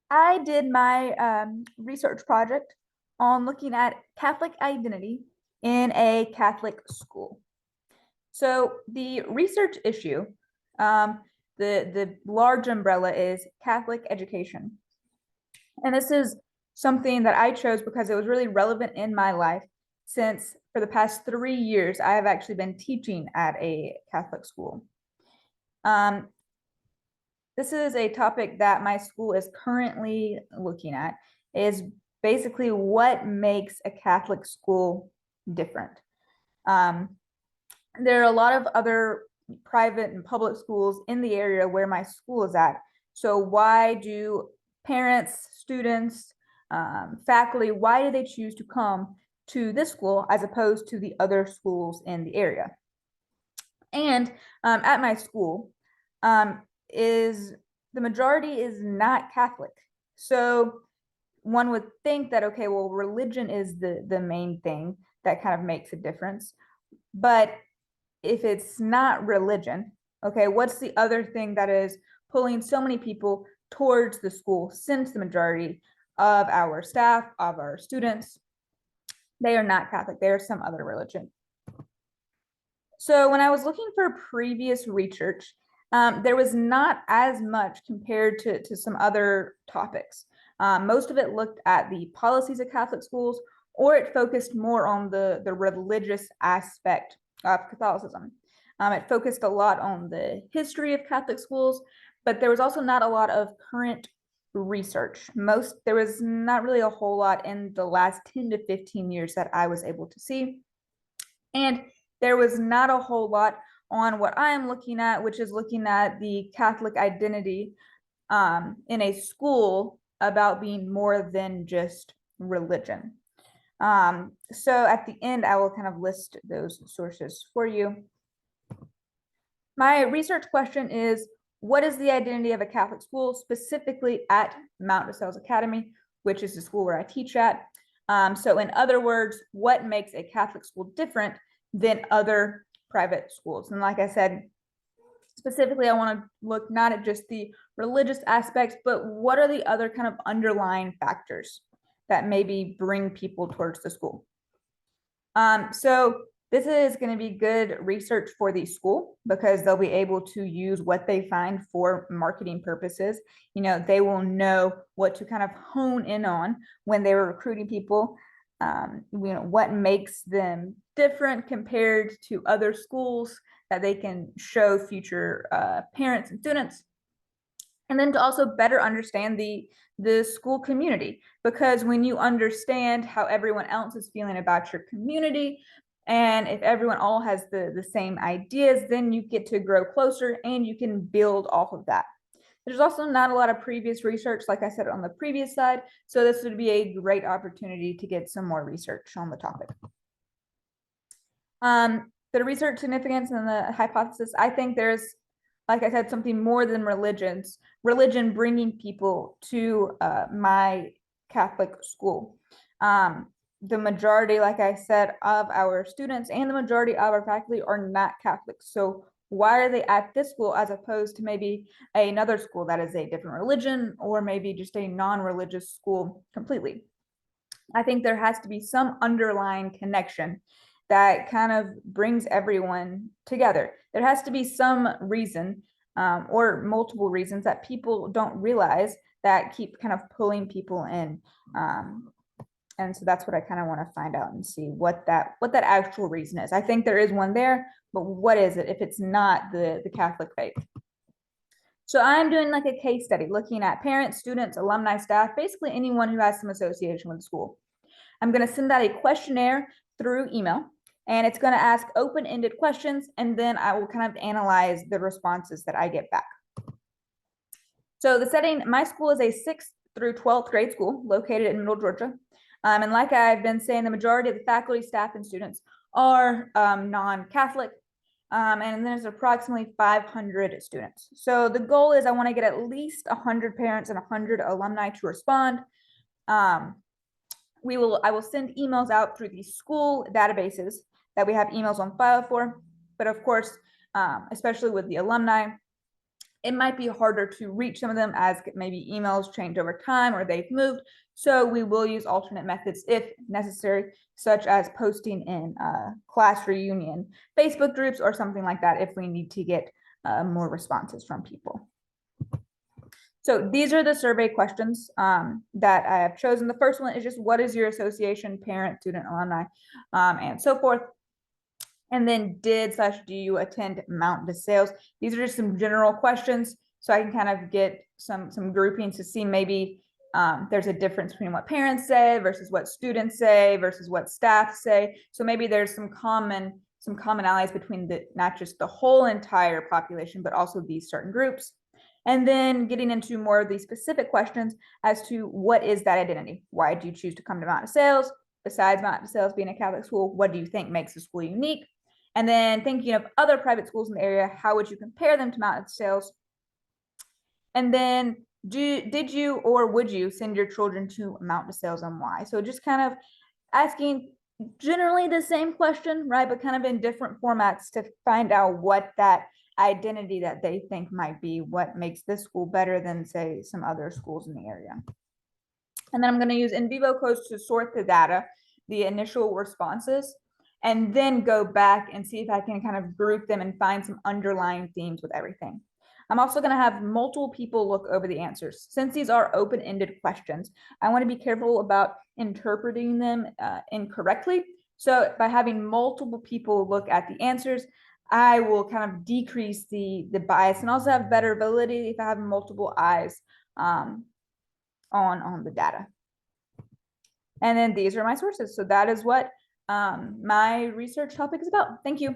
I did my research project on looking at Catholic identity in a Catholic school. So the research issue, um, the large umbrella is Catholic education. And this is something that I chose because it was really relevant in my life since for the past 3 years, I have actually been teaching at a Catholic school. Um, this is a topic that my school is currently looking at, is basically what makes a Catholic school different. Um, there are a lot of other private and public schools in the area where my school is at. So why do parents, students, faculty, why do they choose to come to this school as opposed to the other schools in the area? And at my school, is the majority is not Catholic. So one would think that, okay, well, religion is the main thing that kind of makes a difference. But if it's not religion, okay, what's the other thing that is pulling so many people towards the school since the majority of our staff, of our students, they are not Catholic, they are some other religion. So when I was looking for previous research, there was not as much compared to some other topics. Most of it looked at the policies of Catholic schools, or it focused more on the religious aspect of Catholicism. It focused a lot on the history of Catholic schools, but there was also not a lot of current research. There was not really a whole lot in the last 10 to 15 years that I was able to see. And there was not a whole lot on what I am looking at, which is looking at the Catholic identity in a school about being more than just religion. So at the end, I will kind of list those sources for you. My research question is, what is the identity of a Catholic school, specifically at Mount DeSales Academy, which is the school where I teach at? So in other words, what makes a Catholic school different than other private schools? And like I said, specifically, I want to look not at just the religious aspects, but what are the other kind of underlying factors that maybe bring people towards the school? So this is going to be good research for the school because they'll be able to use what they find for marketing purposes. You know, they will know what to kind of hone in on when they were recruiting people. You know, what makes them different compared to other schools that they can show future parents and students. And then to also better understand the school community, because when you understand how everyone else is feeling about your community, and if everyone all has the same ideas, then you get to grow closer and you can build off of that. There's also not a lot of previous research, like I said on the previous slide, so this would be a great opportunity to get some more research on the topic. The research significance and the hypothesis, I think there's, like I said, something more than religion bringing people to my Catholic school. The majority, like I said, of our students and the majority of our faculty are not Catholic. So why are they at this school as opposed to maybe another school that is a different religion, or maybe just a non-religious school completely? I think there has to be some underlying connection that kind of brings everyone together. There has to be some reason or multiple reasons that people don't realize that keep kind of pulling people in. And so that's what I kind of want to find out and see what that actual reason is. I think there is one there, but what is it if it's not the Catholic faith? So I'm doing like a case study looking at parents, students, alumni, staff, basically anyone who has some association with the school. I'm going to send out a questionnaire through email, and it's going to ask open-ended questions, and then I will kind of analyze the responses that I get back. So the setting, my school is a 6th through 12th grade school located in Middle Georgia. And like I've been saying, the majority of the faculty, staff, and students are non-Catholic. And there's approximately 500 students. So the goal is I want to get at least 100 parents and 100 alumni to respond. I will send emails out through the school databases that we have emails on file for. But of course, especially with the alumni, it might be harder to reach some of them as maybe emails change over time or they've moved. So we will use alternate methods if necessary, such as posting in class reunion Facebook groups or something like that if we need to get more responses from people. So these are the survey questions that I have chosen. The first one is just, what is your association, parent, student, alumni, and so forth. And then do you attend Mount DeSales? These are just some general questions, so I can kind of get some groupings to see maybe there's a difference between what parents say versus what students say versus what staff say. So maybe there's some commonalities between not just the whole entire population, but also these certain groups. And then getting into more of these specific questions as to what is that identity? Why do you choose to come to Mount DeSales? Besides Mount DeSales being a Catholic school, what do you think makes the school unique? And then thinking of other private schools in the area, how would you compare them to Mount DeSales? And then did you or would you send your children to Mount DeSales and why? So just kind of asking generally the same question, right? But kind of in different formats to find out what that identity that they think might be, what makes this school better than, say, some other schools in the area. And then I'm going to use in vivo codes to sort the data, the initial responses, and then go back and see if I can kind of group them and find some underlying themes with everything. I'm also going to have multiple people look over the answers. Since these are open-ended questions, I want to be careful about interpreting them incorrectly. So by having multiple people look at the answers, I will kind of decrease the bias and also have better ability if I have multiple eyes on the data. And then these are my sources. So that is what my research topic is about. Thank you.